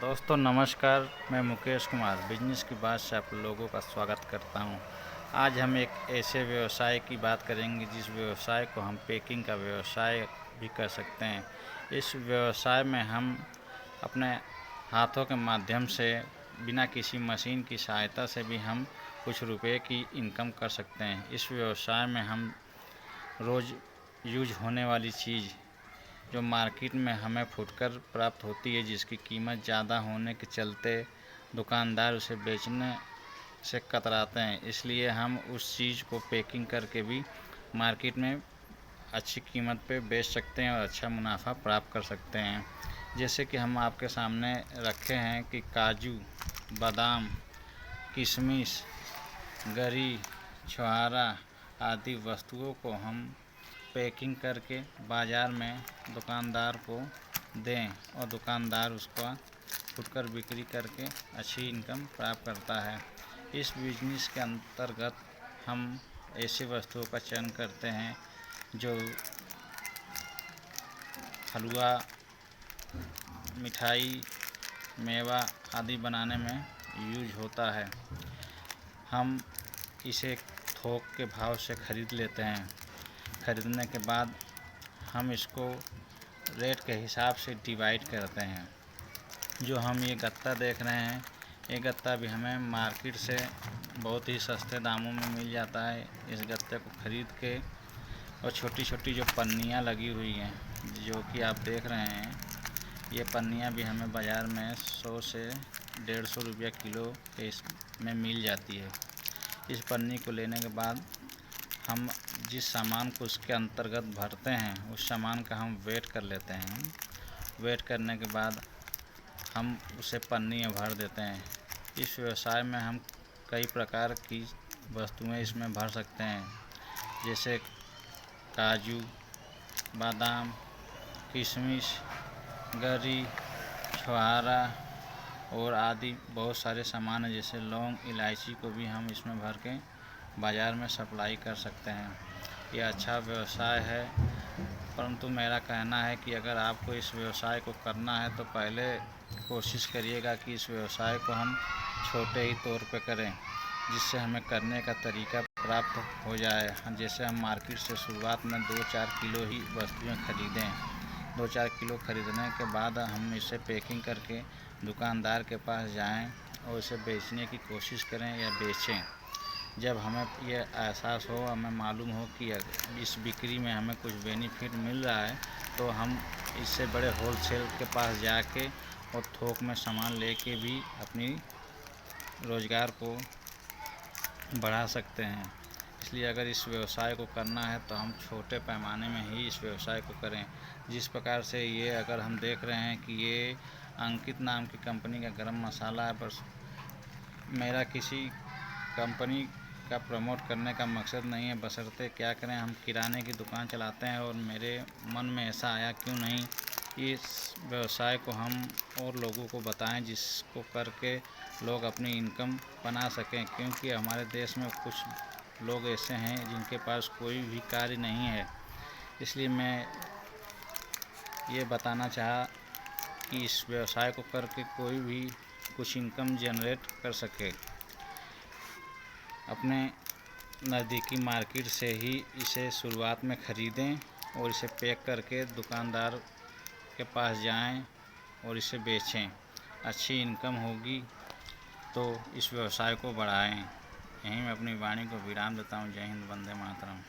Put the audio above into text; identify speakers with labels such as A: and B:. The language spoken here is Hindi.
A: दोस्तों नमस्कार, मैं मुकेश कुमार बिजनेस की बात से आप लोगों का स्वागत करता हूं। आज हम एक ऐसे व्यवसाय की बात करेंगे जिस व्यवसाय को हम पैकिंग का व्यवसाय भी कर सकते हैं। इस व्यवसाय में हम अपने हाथों के माध्यम से बिना किसी मशीन की सहायता से भी हम कुछ रुपए की इनकम कर सकते हैं। इस व्यवसाय में हम रोज़ यूज होने वाली चीज़ जो मार्केट में हमें फुटकर प्राप्त होती है, जिसकी कीमत ज़्यादा होने के चलते दुकानदार उसे बेचने से कतराते हैं, इसलिए हम उस चीज़ को पैकिंग करके भी मार्केट में अच्छी कीमत पे बेच सकते हैं और अच्छा मुनाफा प्राप्त कर सकते हैं। जैसे कि हम आपके सामने रखे हैं कि काजू, बादाम, किशमिश, गरी, छुहारा आदि वस्तुओं को हम पैकिंग करके बाज़ार में दुकानदार को दें और दुकानदार उसका फुटकर बिक्री करके अच्छी इनकम प्राप्त करता है। इस बिजनेस के अंतर्गत हम ऐसी वस्तुओं का चयन करते हैं जो हलवा, मिठाई, मेवा आदि बनाने में यूज होता है। हम इसे थोक के भाव से ख़रीद लेते हैं। ख़रीदने के बाद हम इसको रेट के हिसाब से डिवाइड करते हैं। जो हम ये गत्ता देख रहे हैं, ये गत्ता भी हमें मार्केट से बहुत ही सस्ते दामों में मिल जाता है। इस गत्ते को ख़रीद के और छोटी छोटी जो पन्नियाँ लगी हुई हैं जो कि आप देख रहे हैं, ये पन्नियाँ भी हमें बाज़ार में 100 से 150 रुपया किलो के इसमें मिल जाती है। इस पन्नी को लेने के बाद हम जिस सामान को उसके अंतर्गत भरते हैं उस सामान का हम वेट कर लेते हैं। वेट करने के बाद हम उसे पन्नी में भर देते हैं। इस व्यवसाय में हम कई प्रकार की वस्तुएं इसमें भर सकते हैं, जैसे काजू, बादाम, किशमिश, गरी, छुहारा और आदि बहुत सारे सामान हैं, जैसे लौंग, इलायची को भी हम इसमें भर के बाज़ार में सप्लाई कर सकते हैं। ये अच्छा व्यवसाय है, परंतु मेरा कहना है कि अगर आपको इस व्यवसाय को करना है तो पहले कोशिश करिएगा कि इस व्यवसाय को हम छोटे ही तौर पे करें, जिससे हमें करने का तरीका प्राप्त हो जाए। जैसे हम मार्केट से शुरुआत में 2-4 किलो ही वस्तुएं खरीदें। 2-4 किलो खरीदने के बाद हम इसे पैकिंग करके दुकानदार के पास जाएं और इसे बेचने की कोशिश करें या बेचें। जब हमें ये एहसास हो, हमें मालूम हो कि इस बिक्री में हमें कुछ बेनिफिट मिल रहा है, तो हम इससे बड़े होलसेल के पास जाके और थोक में सामान लेके भी अपनी रोज़गार को बढ़ा सकते हैं। इसलिए अगर इस व्यवसाय को करना है तो हम छोटे पैमाने में ही इस व्यवसाय को करें। जिस प्रकार से ये अगर हम देख रहे हैं कि ये अंकित नाम की कंपनी का गरम मसाला है, बस मेरा किसी कंपनी का प्रमोट करने का मकसद नहीं है, बशर्ते क्या करें, हम किराने की दुकान चलाते हैं और मेरे मन में ऐसा आया क्यों नहीं इस व्यवसाय को हम और लोगों को बताएं, जिसको करके लोग अपनी इनकम बना सकें। क्योंकि हमारे देश में कुछ लोग ऐसे हैं जिनके पास कोई भी कार्य नहीं है। इसलिए मैं ये बताना चाहा कि इस व्यवसाय को करके कोई भी कुछ इनकम जनरेट कर सके। अपने नज़दीकी मार्केट से ही इसे शुरुआत में ख़रीदें और इसे पैक करके दुकानदार के पास जाएं और इसे बेचें। अच्छी इनकम होगी तो इस व्यवसाय को बढ़ाएं। यहीं मैं अपनी वाणी को विराम देता हूँ। जय हिंद, वंदे मातरम।